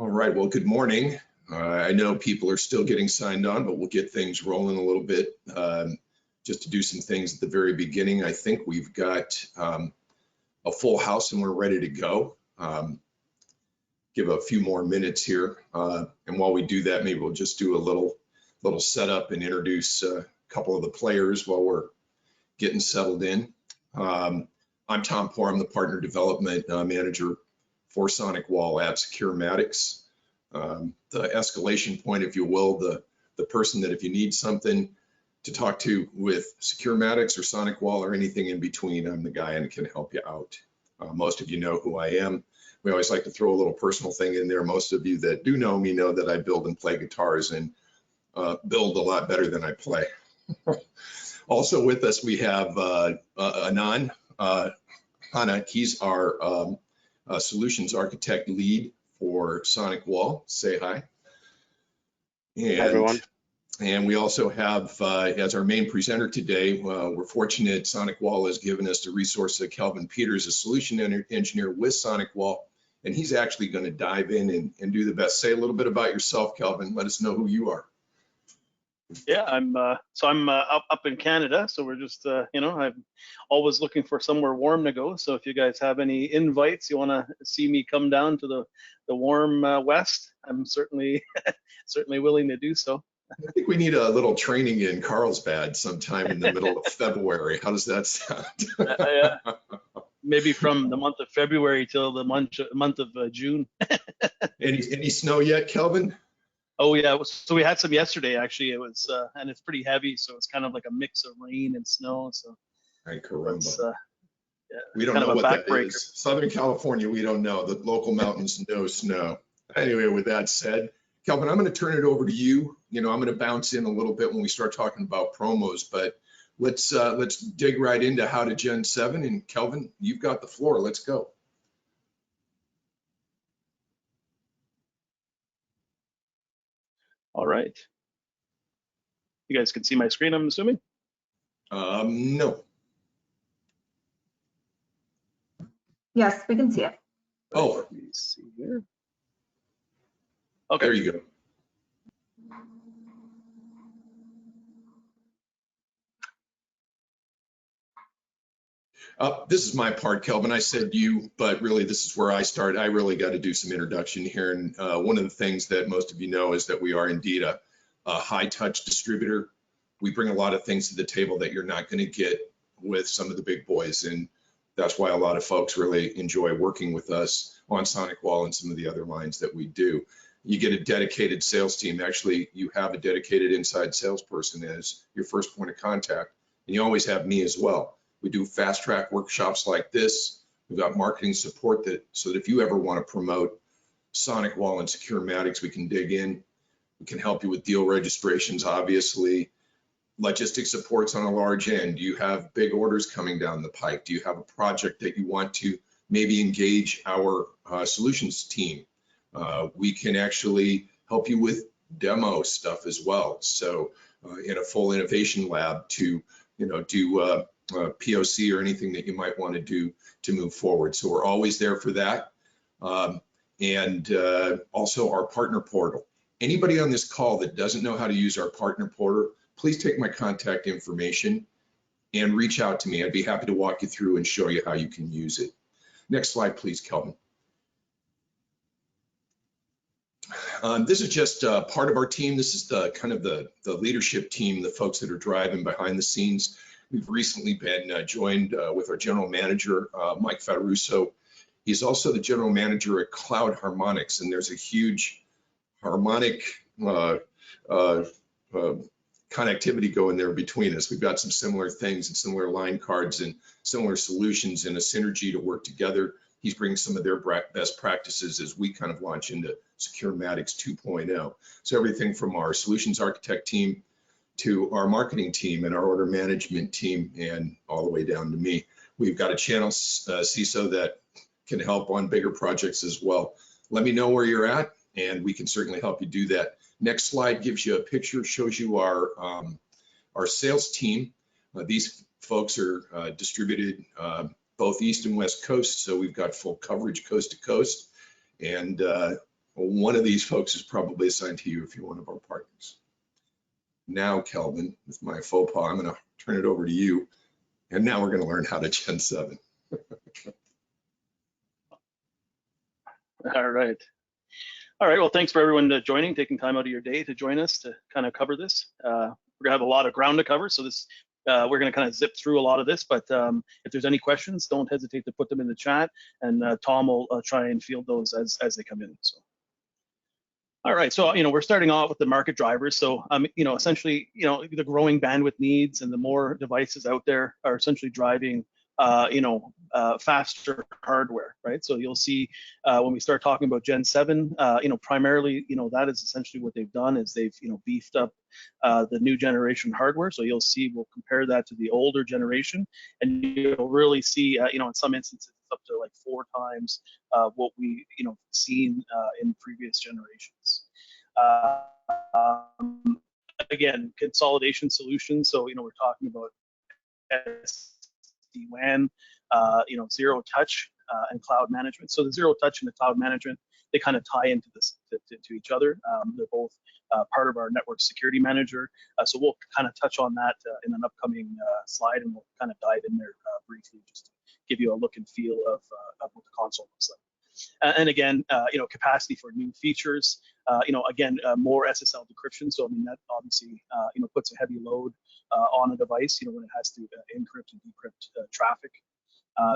All right, well, good morning. I know people are still getting signed on, but we'll get things rolling a little bit. Just to do some things at the very beginning, I think we've got a full house and we're ready to go. Give a few more minutes here. And while we do that, maybe we'll just do a little setup and introduce a couple of the players while we're getting settled in. I'm Tom Poor, I'm the Partner Development Manager for SonicWall at Securematics. The escalation point, if you will, the person that if you need something to talk to with Securematics or SonicWall or anything in between, I'm the guy and can help you out. Most of you know who I am. We always like to throw a little personal thing in there. Most of you that do know me know that I build and play guitars and build a lot better than I play. Also with us, we have Anand Hana. He's our solutions architect lead for SonicWall. Say hi. And, hi, everyone. And we also have, as our main presenter today, we're fortunate SonicWall has given us the resource of Kelvin Peters, a solution engineer with SonicWall, and he's actually going to dive in and do the best. Say a little bit about yourself, Kelvin. Let us know who you are. Yeah, I'm up in Canada, so we're just I'm always looking for somewhere warm to go. So if you guys have any invites, you want to see me come down to the warm west, I'm certainly willing to do so. I think we need a little training in Carlsbad sometime in the middle of February. How does that sound? Maybe from the month of February till the month of June. Any snow yet, Kelvin? Oh yeah, so we had some yesterday actually. It was and it's pretty heavy, so it's kind of like a mix of rain and snow. So yeah, we don't know what that is. Southern California, we don't know. The local mountains, no snow. Anyway, with that said, Kelvin, I'm going to turn it over to you. I'm going to bounce in a little bit when we start talking about promos, but let's dig right into how to Gen 7. And Kelvin, you've got the floor. Let's go. All right. You guys can see my screen, I'm assuming? No. Yes, we can see it. Oh. Let me see here. Okay. There you go. This is my part, Kelvin. I said you, but really this is where I start. I really got to do some introduction here. And one of the things that most of you know is that we are indeed a high touch distributor. We bring a lot of things to the table that you're not going to get with some of the big boys. And that's why a lot of folks really enjoy working with us on SonicWall and some of the other lines that we do. You get a dedicated sales team. Actually, you have a dedicated inside salesperson as your first point of contact. And you always have me as well. We do FastTRAC workshops like this. We've got marketing support so that if you ever want to promote SonicWall and Securematics, we can dig in. We can help you with deal registrations, obviously. Logistics support's on a large end. Do you have big orders coming down the pike? Do you have a project that you want to maybe engage our solutions team? We can actually help you with demo stuff as well. So in a full innovation lab to do POC or anything that you might want to do to move forward. So we're always there for that. And also our partner portal. Anybody on this call that doesn't know how to use our partner portal, please take my contact information and reach out to me. I'd be happy to walk you through and show you how you can use it. Next slide, please, Kelvin. This is just part of our team. This is the kind of the leadership team, the folks that are driving behind the scenes. We've recently been joined with our general manager, Mike Federuso. He's also the general manager at Cloud Harmonics, and there's a huge harmonic connectivity going there between us. We've got some similar things and similar line cards and similar solutions and a synergy to work together. He's bringing some of their best practices as we kind of launch into Securematics 2.0. So everything from our solutions architect team to our marketing team and our order management team and all the way down to me. We've got a channel CISO that can help on bigger projects as well. Let me know where you're at and we can certainly help you do that. Next slide gives you a picture, shows you our sales team. These folks are distributed both East and West Coast, so we've got full coverage coast to coast. And Well, one of these folks is probably assigned to you if you're one of our partners. Now, Kelvin, with my faux pas, I'm going to turn it over to you. And now we're going to learn how to Gen 7. All right. All right. Well, thanks for everyone joining, taking time out of your day to join us to kind of cover this. We're going to have a lot of ground to cover, so this we're going to kind of zip through a lot of this. But if there's any questions, don't hesitate to put them in the chat, and Tom will try and field those as they come in. So. All right, so we're starting off with the market drivers. So essentially, the growing bandwidth needs and the more devices out there are essentially driving faster hardware, right? So you'll see when we start talking about Gen 7, primarily, that is essentially what they've done is they've beefed up the new generation hardware. So you'll see, we'll compare that to the older generation, and you'll really see, in some instances, up to like 4 times what we, seen in previous generations. Again, consolidation solutions. So, we're talking about SD-WAN, zero touch and cloud management. So the zero touch and the cloud management, they kind of tie into this to each other. They're both part of our network security manager. So we'll kind of touch on that in an upcoming slide, and we'll kind of dive in there briefly just to give you a look and feel of what the console looks like. And again, capacity for new features. Again, more SSL decryption. So I mean that obviously puts a heavy load on a device. When it has to encrypt and decrypt traffic.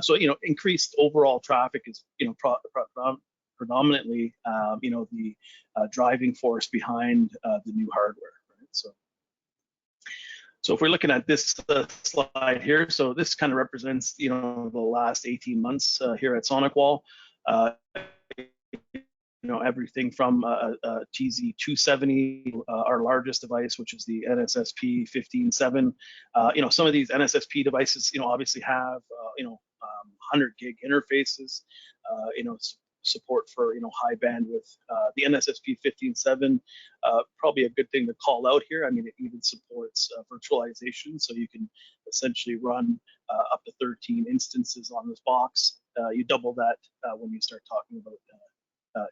So increased overall traffic is predominantly the driving force behind the new hardware. Right? So if we're looking at this slide here, so this kind of represents the last 18 months here at SonicWall. Everything from TZ270, our largest device, which is the NSSP 15.7. Some of these NSSP devices, obviously have 100 gig interfaces, support for high bandwidth. The NSSP 15.7, probably a good thing to call out here. I mean, it even supports virtualization, so you can essentially run up to 13 instances on this box. You double that when you start talking about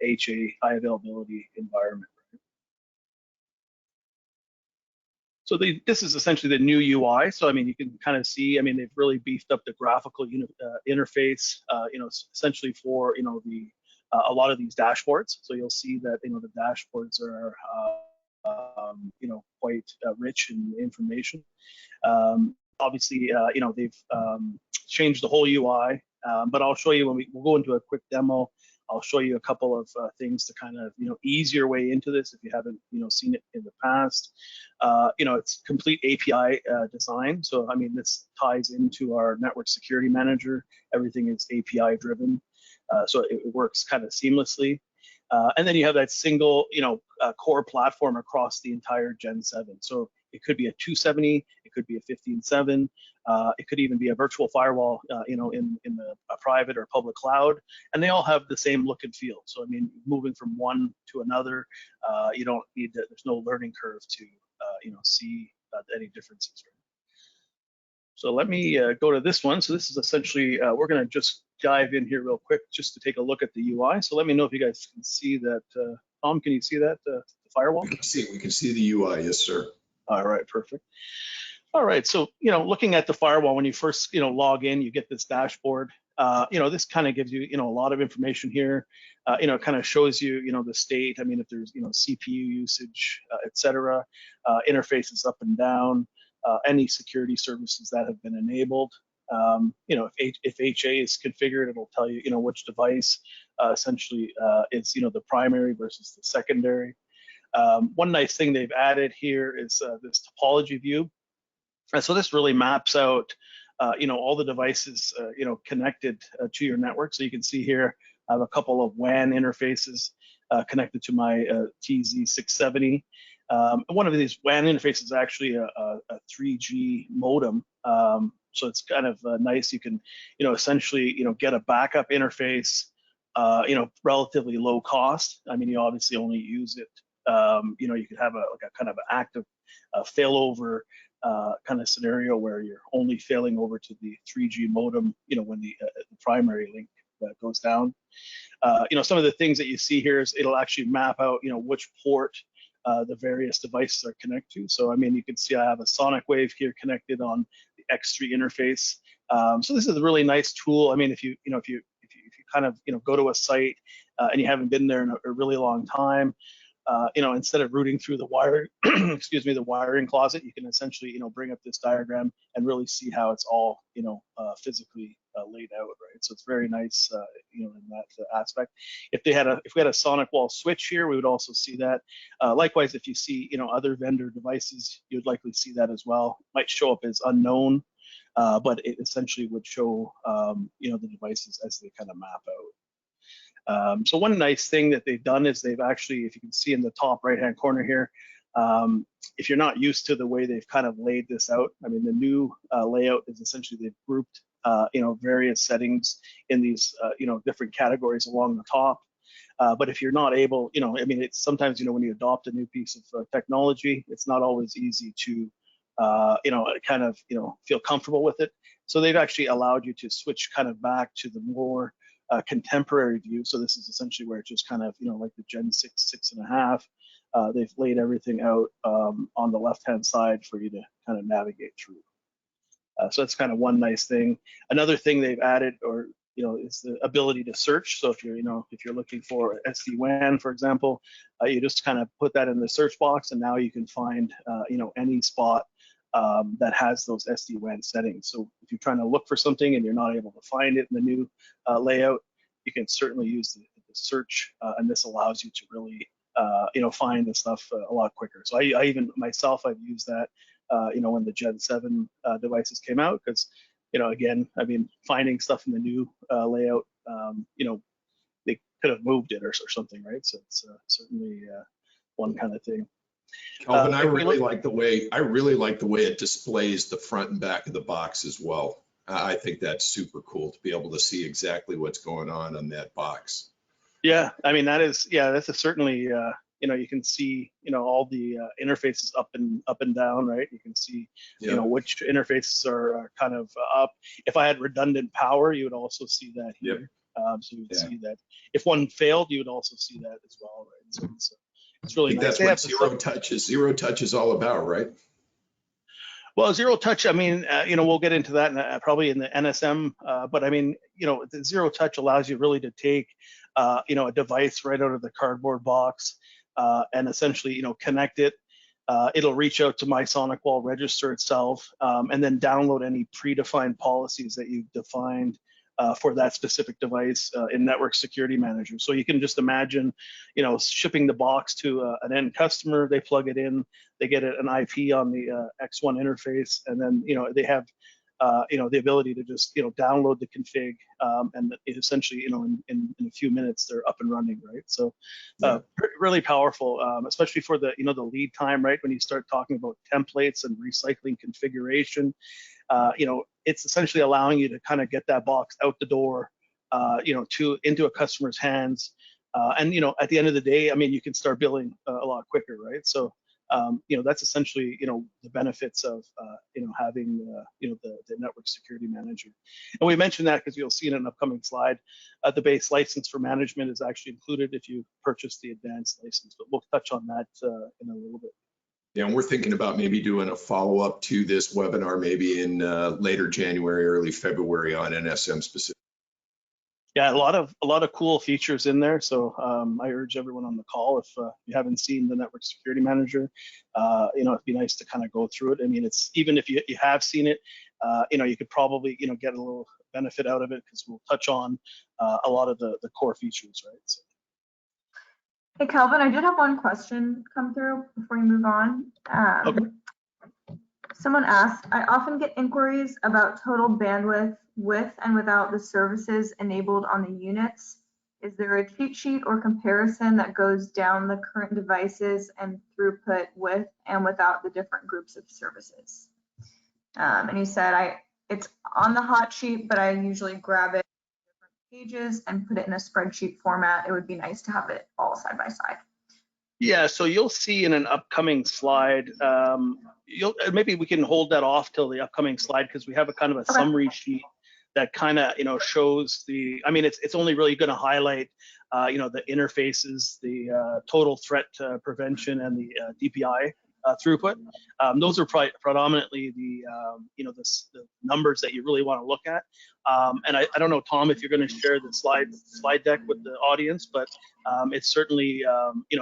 HA, high availability environment. So this is essentially the new UI. So I mean, you can kind of see. I mean, they've really beefed up the graphical interface. Essentially for a lot of these dashboards. So you'll see that the dashboards are quite rich in information. Obviously, they've changed the whole UI. But I'll show you when we'll go into a quick demo. I'll show you a couple of things to kind of ease your way into this if you haven't seen it in the past. It's complete API design. So I mean, this ties into our network security manager. Everything is API driven, so it works kind of seamlessly. And then you have that single core platform across the entire Gen 7. So it could be a 270, it could be a 15.7. It could even be a virtual firewall, in a private or public cloud, and they all have the same look and feel. So I mean, moving from one to another, you don't need to, there's no learning curve to see any differences. Right? So let me go to this one. So this is essentially we're going to just dive in here real quick just to take a look at the UI. So let me know if you guys can see that. Tom, can you see that the firewall? We can see the UI, yes, sir. All right, perfect. All right, so looking at the firewall, when you first log in, you get this dashboard. This kind of gives you a lot of information here. It kind of shows you the state. I mean, if there's CPU usage, etc. Interfaces up and down, any security services that have been enabled. If HA is configured, it'll tell you which device essentially is the primary versus the secondary. One nice thing they've added here is this topology view. And so this really maps out, all the devices, connected to your network. So you can see here, I have a couple of WAN interfaces connected to my TZ670. One of these WAN interfaces is actually a 3G modem. So it's kind of nice. You can, essentially, get a backup interface, relatively low cost. I mean, you obviously only use it. You could have a kind of an active failover kind of scenario where you're only failing over to the 3G modem, when the primary link goes down. Some of the things that you see here is it'll actually map out, which port the various devices are connected to. So, I mean, you can see I have a sonic wave here connected on the X3 interface. So this is a really nice tool. I mean, if you kind of, go to a site and you haven't been there in a really long time, instead of rooting through the wire, excuse me, the wiring closet, you can essentially, bring up this diagram and really see how it's all, physically laid out, right? So it's very nice, in that aspect. If we had a SonicWall switch here, we would also see that. Likewise, if you see, other vendor devices, you'd likely see that as well. Might show up as unknown, but it essentially would show, the devices as they kind of map out. So one nice thing that they've done is they've actually, if you can see in the top right-hand corner here, if you're not used to the way they've kind of laid this out, I mean, the new layout is essentially they've grouped, various settings in these, different categories along the top. But if you're not able, I mean, it's sometimes, when you adopt a new piece of technology, it's not always easy to, kind of, feel comfortable with it. So they've actually allowed you to switch kind of back to the more contemporary view. So this is essentially where it's just kind of, like the Gen 6, 6.5. They've laid everything out on the left-hand side for you to kind of navigate through. So that's kind of one nice thing. Another thing they've added, or is the ability to search. So if you're, if you're looking for SD-WAN, for example, you just kind of put that in the search box, and now you can find, any spot that has those SD-WAN settings. So if you're trying to look for something and you're not able to find it in the new layout, you can certainly use the search, and this allows you to really, find the stuff a lot quicker. So I even myself, I've used that, when the Gen 7 devices came out, because, again, I mean, finding stuff in the new layout, they could have moved it or something, right? So it's certainly one kind of thing. Kelvin, I really like the way it displays the front and back of the box as well. I think that's super cool to be able to see exactly what's going on that box. Yeah, I mean, that's certainly, you can see, all the interfaces up and down, right? You can see, which interfaces are kind of up. If I had redundant power, you would also see that here. Yep. So you would see that. If one failed, you would also see that as well, right? So it's really nice. That's what zero touch is all about, right? Well, zero touch, I mean, we'll get into that probably in the NSM, but I mean, the zero touch allows you really to take, a device right out of the cardboard box and essentially, connect it. It'll reach out to my SonicWall register itself, and then download any predefined policies that you've defined for that specific device in Network Security Manager. So you can just imagine, shipping the box to an end customer, they plug it in, they get an IP on the X1 interface, and then, they have, the ability to just, download the config, and it essentially, in a few minutes, they're up and running, right? So really powerful, especially for the, the lead time, right? When you start talking about templates and recycling configuration, it's essentially allowing you to kind of get that box out the door, into a customer's hands. And, at the end of the day, I mean, you can start billing a lot quicker, right? So, that's essentially, the benefits of, having, the Network Security Manager. And we mentioned that because you'll see in an upcoming slide, the base license for management is actually included if you purchase the advanced license, but we'll touch on that in a little bit. Yeah, and we're thinking about maybe doing a follow-up to this webinar, maybe in later January, early February on NSM specific. Yeah, a lot of cool features in there. So I urge everyone on the call, if you haven't seen the Network Security Manager, it'd be nice to kind of go through it. I mean, it's even if you have seen it, you could probably get a little benefit out of it, because we'll touch on a lot of the core features, right? So. Hey, Kelvin, I did have one question come through before you move on. Okay. Someone asked, I often get inquiries about total bandwidth with and without the services enabled on the units. Is there a cheat sheet or comparison that goes down the current devices and throughput with and without the different groups of services? And he said, it's on the hot sheet, but I usually grab it pages and put it in a spreadsheet format. It would be nice to have it all side by side. Yeah, so you'll see in an upcoming slide, maybe we can hold that off till the upcoming slide, because we have a kind of a summary sheet that kind of, shows the, I mean, it's only really going to highlight, the interfaces, the total threat prevention, and the DPI throughput. Those are predominantly the, the numbers that you really want to look at. And I don't know, Tom, if you're going to share the slide deck with the audience, but it's certainly,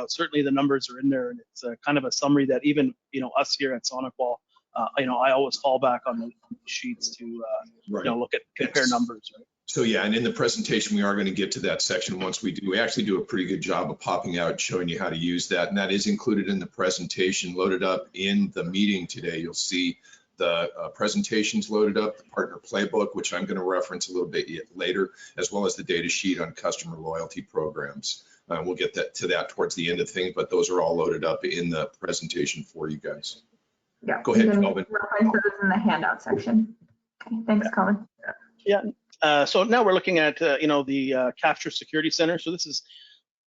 certainly the numbers are in there, and it's kind of a summary that even, us here at SonicWall, I always fall back on the sheets to, Right. look at, compare numbers. Right? So yeah, and in the presentation, we are going to get to that section once we do. We actually do a pretty good job of popping out, showing you how to use that. And that is included in the presentation, loaded up in the meeting today. You'll see the presentations loaded up, the partner playbook, which I'm going to reference a little bit later, as well as the data sheet on customer loyalty programs. We'll get to that towards the end of things, but those are all loaded up in the presentation for you guys. Yeah, Go ahead, you can Kelvin. reference those in the handout section. Okay, thanks, Kelvin. Yeah. So now we're looking at, the Capture Security Center. So this is,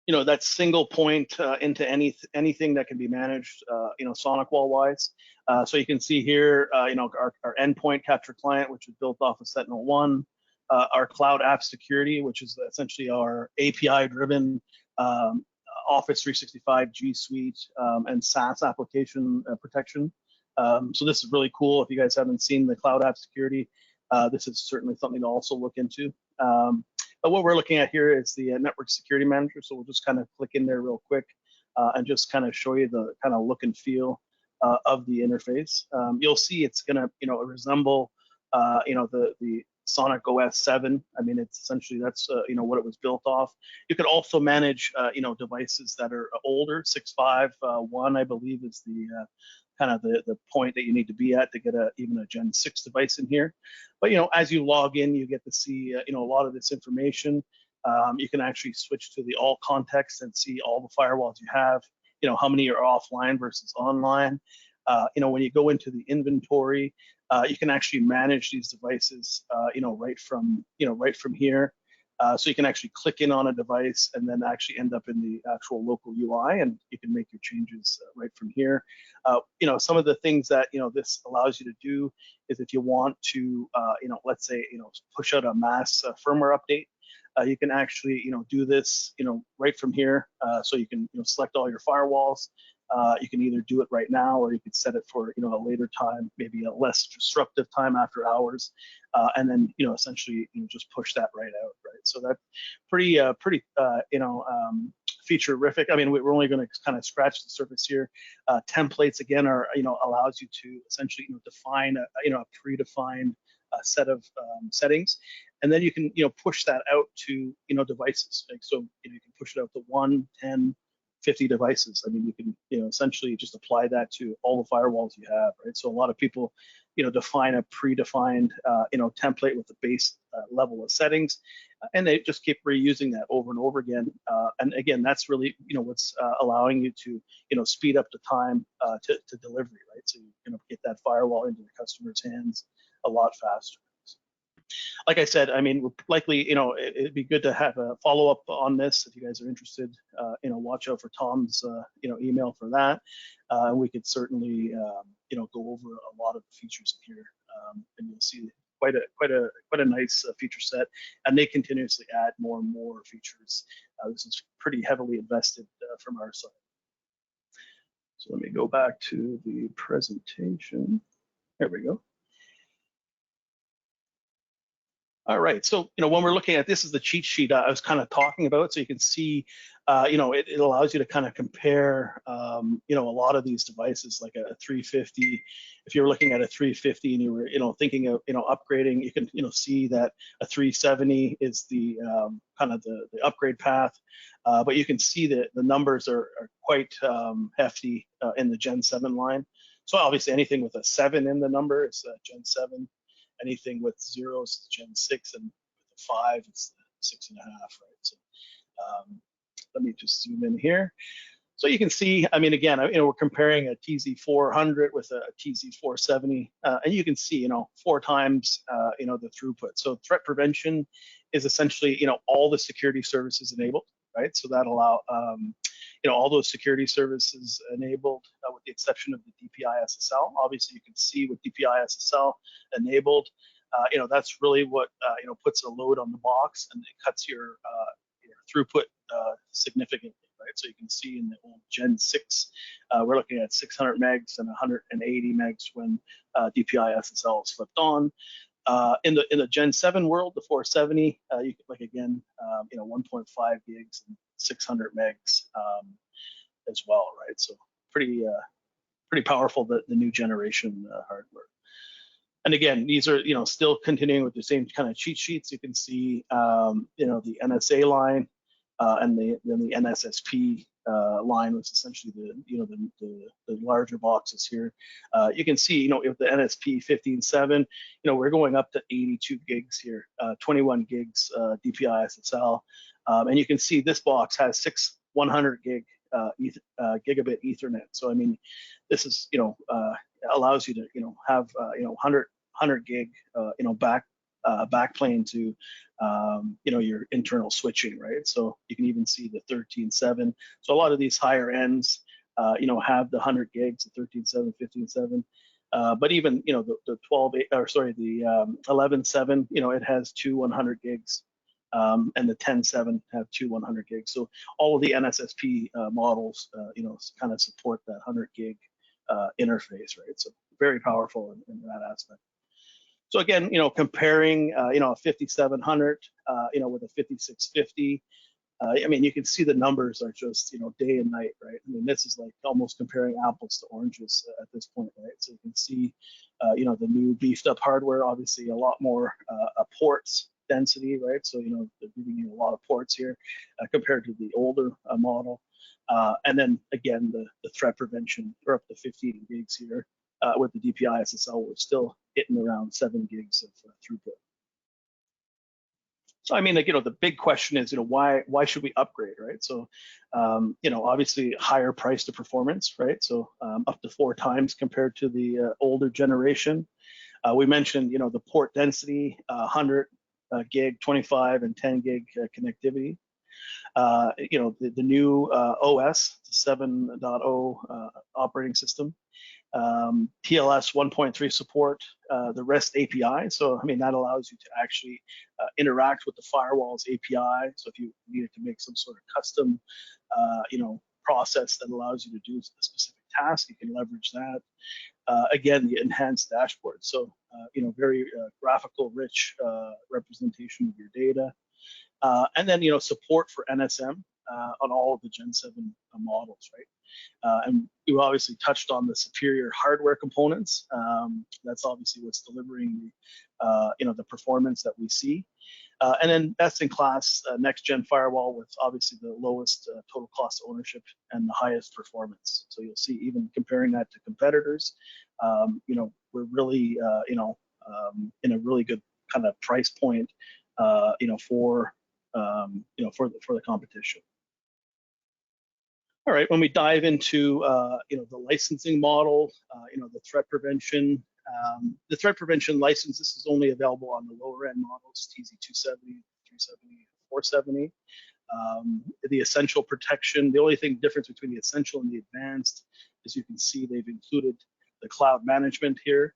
that single point into anything that can be managed, SonicWall wise. So you can see here, our endpoint capture client, which is built off of Sentinel-1, our cloud app security, which is essentially our API-driven Office 365 G Suite and SaaS application protection. So this is really cool. If you guys haven't seen the cloud app security, this is certainly something to also look into. But what we're looking at here is the Network Security Manager. So we'll just kind of click in there real quick and just kind of show you the kind of look and feel of the interface. You'll see it's going to, resemble, the SonicOS 7. I mean, it's essentially that's what it was built off. You could also manage devices that are older. 6.5.1, I believe, is the kind of the point that you need to be at to get even a Gen 6 device in here. But as you log in, you get to see a lot of this information. You can actually switch to the all context and see all the firewalls you have. How many are offline versus online. When you go into the inventory, you can actually manage these devices, right from here. So you can actually click in on a device and then actually end up in the actual local UI, and you can make your changes right from here. Some of the things that this allows you to do is if you want to, let's say, push out a mass firmware update. You can actually, do this, right from here. So you can, select all your firewalls. You can either do it right now, or you could set it for, a later time, maybe a less disruptive time after hours, and then, essentially, just push that right out, right? So that's pretty, feature-rific. I mean, we're only going to kind of scratch the surface here. Templates, again, are, allows you to essentially, define a predefined set of settings, and then you can push that out to devices. Like, so you can push it out to 1, 10, 50 devices. I mean, you can essentially just apply that to all the firewalls you have, right? So a lot of people define a predefined template with the base level of settings, and they just keep reusing that over and over again. And again, that's really what's allowing you to speed up the time to delivery, right? So you get that firewall into the customer's hands a lot faster. Like I said, I mean, likely, it'd be good to have a follow-up on this if you guys are interested. Watch out for Tom's, email for that. We could certainly, go over a lot of the features here, and you'll see quite a nice feature set. And they continuously add more and more features. This is pretty heavily invested from our side. So let me go back to the presentation. There we go. All right, so when we're looking at this is the cheat sheet I was kind of talking about, so you can see, it allows you to kind of compare, a lot of these devices, like a 350. If you're looking at a 350 and you were, thinking of, upgrading, you can, see that a 370 is the kind of the upgrade path, but you can see that the numbers are quite hefty in the Gen 7 line. So obviously anything with a 7 in the number is Gen 7. Anything with 0 is Gen 6, and with a 5, it's 6.5, right? So let me just zoom in here. So you can see, I mean, again, we're comparing a TZ400 with a TZ470, and you can see, 4 times, the throughput. So threat prevention is essentially, all the security services enabled, right? So that allow, all those security services enabled, with the exception of the DPI SSL. Obviously, you can see with DPI SSL enabled, that's really what puts a load on the box, and it cuts your throughput significantly, right? So you can see in the old Gen 6, we're looking at 600 megs and 180 megs when DPI SSL is flipped on. In the Gen 7 world, the 470, you can, like, again, 1.5 gigs and 600 megs as well, right? So pretty powerful, the new generation hardware. And again, these are still continuing with the same kind of cheat sheets. You can see the NSA line and then the NSSP line, was essentially the larger boxes here. You can see if the NSP 15.7, we're going up to 82 gigs here, 21 gigs DPI SSL, and you can see this box has 6 100 gig gigabit Ethernet. So I mean, this is allows you to have 100 gig backplane to your internal switching, right? So you can even see the 13.7. So a lot of these higher ends have the 100 gigs, the 13.7, 15.7. But even the 11.7, it has 2 100 gigs, and the 10.7 have 2 100 gigs. So all of the NSSP models kind of support that 100 gig interface, right? So very powerful in that aspect. So again, comparing a 5700 with a 5650, I mean, you can see the numbers are just day and night, right? I mean, this is like almost comparing apples to oranges at this point, right? So you can see the new beefed up hardware, obviously a lot more ports density, right? So they're giving you a lot of ports here compared to the older model. And then again, the threat prevention, we're up to 15 gigs here. With the DPI SSL, we're still hitting around 7 gigs of throughput. So I mean, like, the big question is, why should we upgrade, right? So, obviously higher price to performance, right? So up to 4 times compared to the older generation. We mentioned, the port density, 100 gig, 25 and 10 gig connectivity. The new OS 7.0 operating system. TLS 1.3 support, the REST API. So, I mean, that allows you to actually interact with the firewall's API. So if you needed to make some sort of custom, process that allows you to do a specific task, you can leverage that. Again, the enhanced dashboard. So, very graphical, rich representation of your data. And then, support for NSM on all of the Gen 7 models, right? And you obviously touched on the superior hardware components. That's obviously what's delivering the performance that we see. And then best-in-class next-gen firewall with obviously the lowest total cost of ownership and the highest performance. So you'll see, even comparing that to competitors, we're really in a really good kind of price point, for the competition. All right, when we dive into the licensing model, the threat prevention license, this is only available on the lower end models, TZ270, 370, 470. The essential protection, the only difference between the essential and the advanced, as you can see, they've included the cloud management here,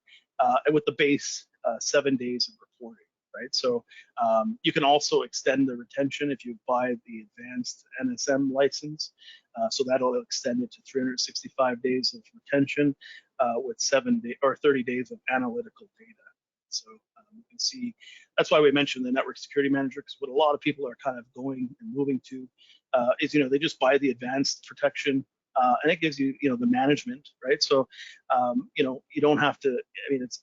and with the base 7 days of reporting. Right, so you can also extend the retention if you buy the advanced NSM license. So that'll extend it to 365 days of retention with 30 days of analytical data. So you can see that's why we mentioned the network security manager, because what a lot of people are kind of going and moving to is they just buy the advanced protection. And it gives you the management, right? So you don't have to. I mean, it's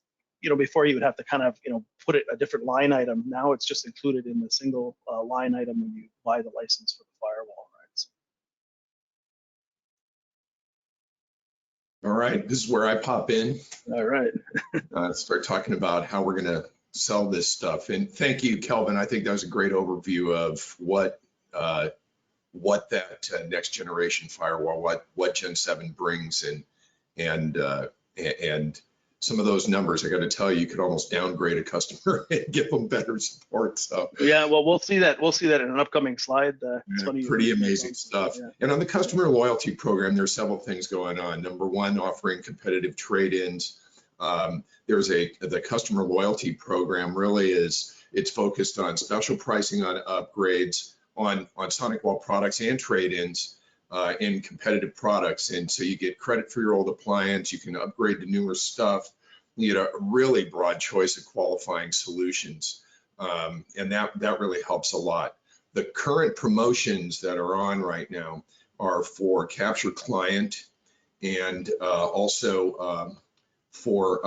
before you would have to kind of, put it a different line item. Now it's just included in the single line item when you buy the license for the firewall, right? All right, this is where I pop in. All right. Start talking about how we're going to sell this stuff. And thank you, Kelvin. I think that was a great overview of what that next generation firewall, what Gen 7 brings, and some of those numbers, I got to tell you, you could almost downgrade a customer and give them better support. So yeah, well, we'll see that in an upcoming slide. Pretty amazing stuff. Yeah. And on the customer loyalty program, there's several things going on. Number one, offering competitive trade-ins. There's the customer loyalty program really it's focused on special pricing on upgrades on SonicWall products and trade-ins in competitive products. And so you get credit for your old appliance, you can upgrade to newer stuff, you get a really broad choice of qualifying solutions. And that really helps a lot. The current promotions that are on right now are for Capture Client and also for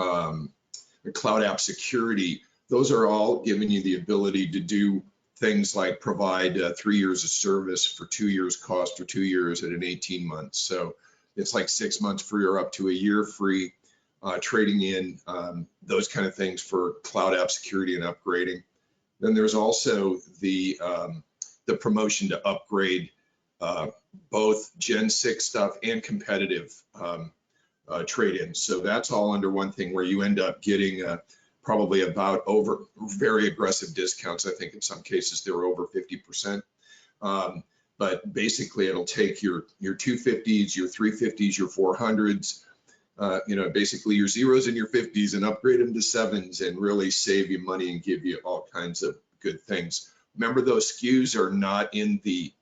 the Cloud App Security. Those are all giving you the ability to do things like provide 3 years of service for 2 years cost or 2 years at an 18 months. So it's like 6 months free or up to a year free, trading in those kind of things for Cloud App Security and upgrading. Then there's also the promotion to upgrade both Gen 6 stuff and competitive trade-ins. So that's all under one thing where you end up getting probably about over very aggressive discounts. I think in some cases they were over 50%. But basically it'll take your 250s, your 350s, your 400s, basically your zeros and your 50s and upgrade them to 7s and really save you money and give you all kinds of good things. Remember, those SKUs are not in the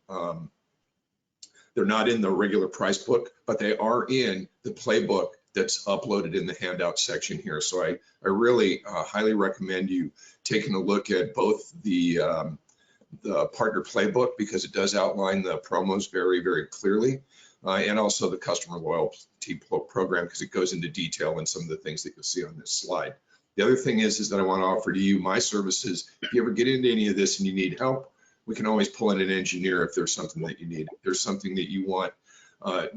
they're not in the regular price book, but they are in the playbook that's uploaded in the handout section here. So I really highly recommend you taking a look at both the partner playbook, because it does outline the promos very, very clearly, and also the customer loyalty program, because it goes into detail in some of the things that you'll see on this slide. The other thing is that I want to offer to you my services. If you ever get into any of this and you need help, we can always pull in an engineer if there's something that you need. If there's something that you want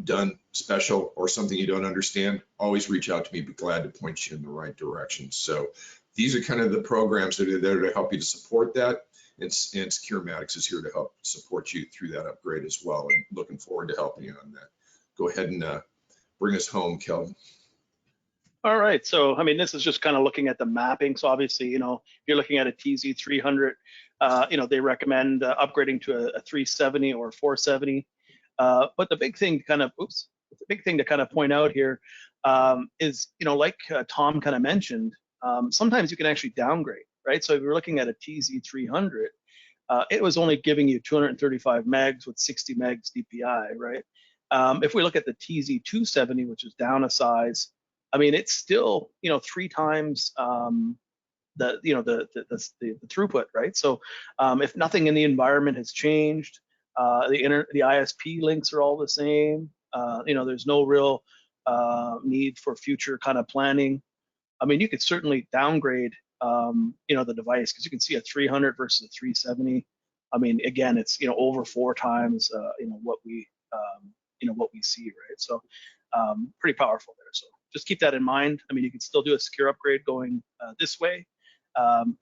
done special or something you don't understand, always reach out to me. Be glad to point you in the right direction. So these are kind of the programs that are there to help you to support that. And Securematics is here to help support you through that upgrade as well. And looking forward to helping you on that. Go ahead and bring us home, Kelvin. All right, so I mean, this is just kind of looking at the mapping. So obviously, if you're looking at a TZ300, they recommend upgrading to a 370 or 470. But the big thing to kind of point out here is, like Tom kind of mentioned, sometimes you can actually downgrade, right? So if you're looking at a TZ300, it was only giving you 235 megs with 60 megs DPI, right? If we look at the TZ270, which is down a size, I mean, it's still, 3 times the throughput, right? So if nothing in the environment has changed, the ISP links are all the same. There's no real need for future kind of planning. I mean, you could certainly downgrade, the device, because you can see a 300 versus a 370. I mean, again, it's over 4 times what we see, right? So pretty powerful there. So just keep that in mind. I mean, you can still do a secure upgrade going this way.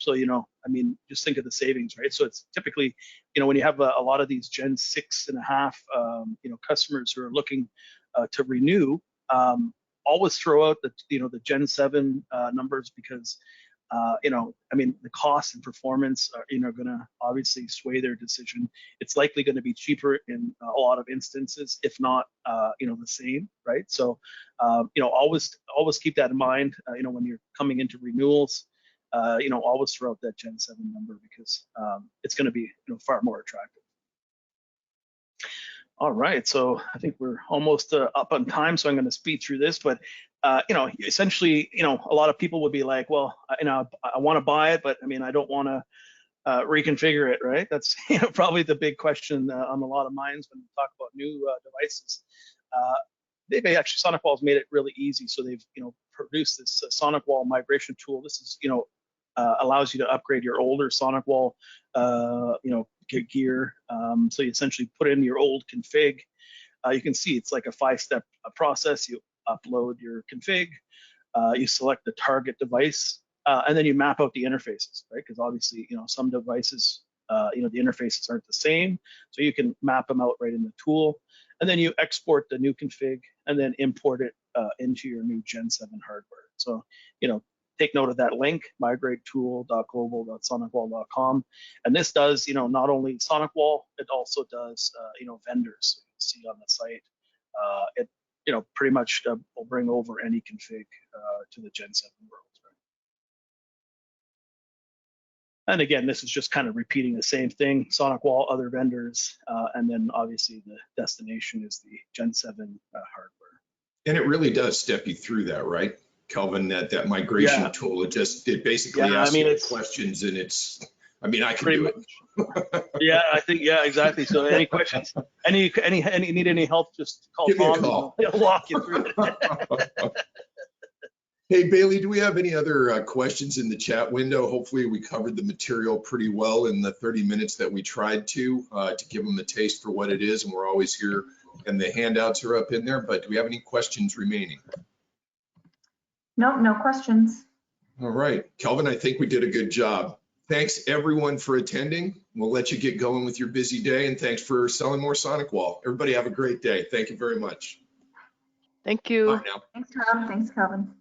So, I mean, just think of the savings, right? So it's typically, when you have a lot of these Gen 6.5, customers who are looking to renew, always throw out the Gen 7 numbers, because, I mean, the cost and performance are, going to obviously sway their decision. It's likely going to be cheaper in a lot of instances, if not, the same, right? So, always keep that in mind, when you're coming into renewals. Always throw out that Gen 7 number, because it's going to be far more attractive. All right, so I think we're almost up on time, so I'm going to speed through this. But essentially, a lot of people would be like, well, I want to buy it, but I mean, I don't want to reconfigure it, right? That's probably the big question on a lot of minds when we talk about new devices. They've actually, SonicWall's made it really easy. So they've produced this SonicWall migration tool. This is allows you to upgrade your older SonicWall gear. So you essentially put in your old config. You can see it's like a 5-step process. You upload your config, you select the target device, and then you map out the interfaces, right? Because obviously, some devices, the interfaces aren't the same, so you can map them out right in the tool, and then you export the new config and then import it into your new Gen 7 hardware. So, take note of that link, migrate.global.sonicwall.com. And this does, not only SonicWall, it also does, vendors. So you can see on the site, it pretty much will bring over any config to the Gen 7 world. And again, this is just kind of repeating the same thing, SonicWall, other vendors, and then obviously the destination is the Gen 7 hardware. And it really does step you through that, right, Kelvin? That migration tool, it basically asks you questions, and I can do it. Yeah, I think, exactly. So any questions, need any help, just call Give me Tom. a call. He'll walk you through it. Hey, Bailey, do we have any other questions in the chat window? Hopefully we covered the material pretty well in the 30 minutes that we tried to give them a taste for what it is. And we're always here, and the handouts are up in there, but do we have any questions remaining? Nope, no questions. All right, Kelvin, I think we did a good job. Thanks everyone for attending. We'll let you get going with your busy day, and thanks for selling more SonicWall. Everybody have a great day. Thank you very much. Thank you. Bye now. Thanks, Tom. Thanks, Kelvin.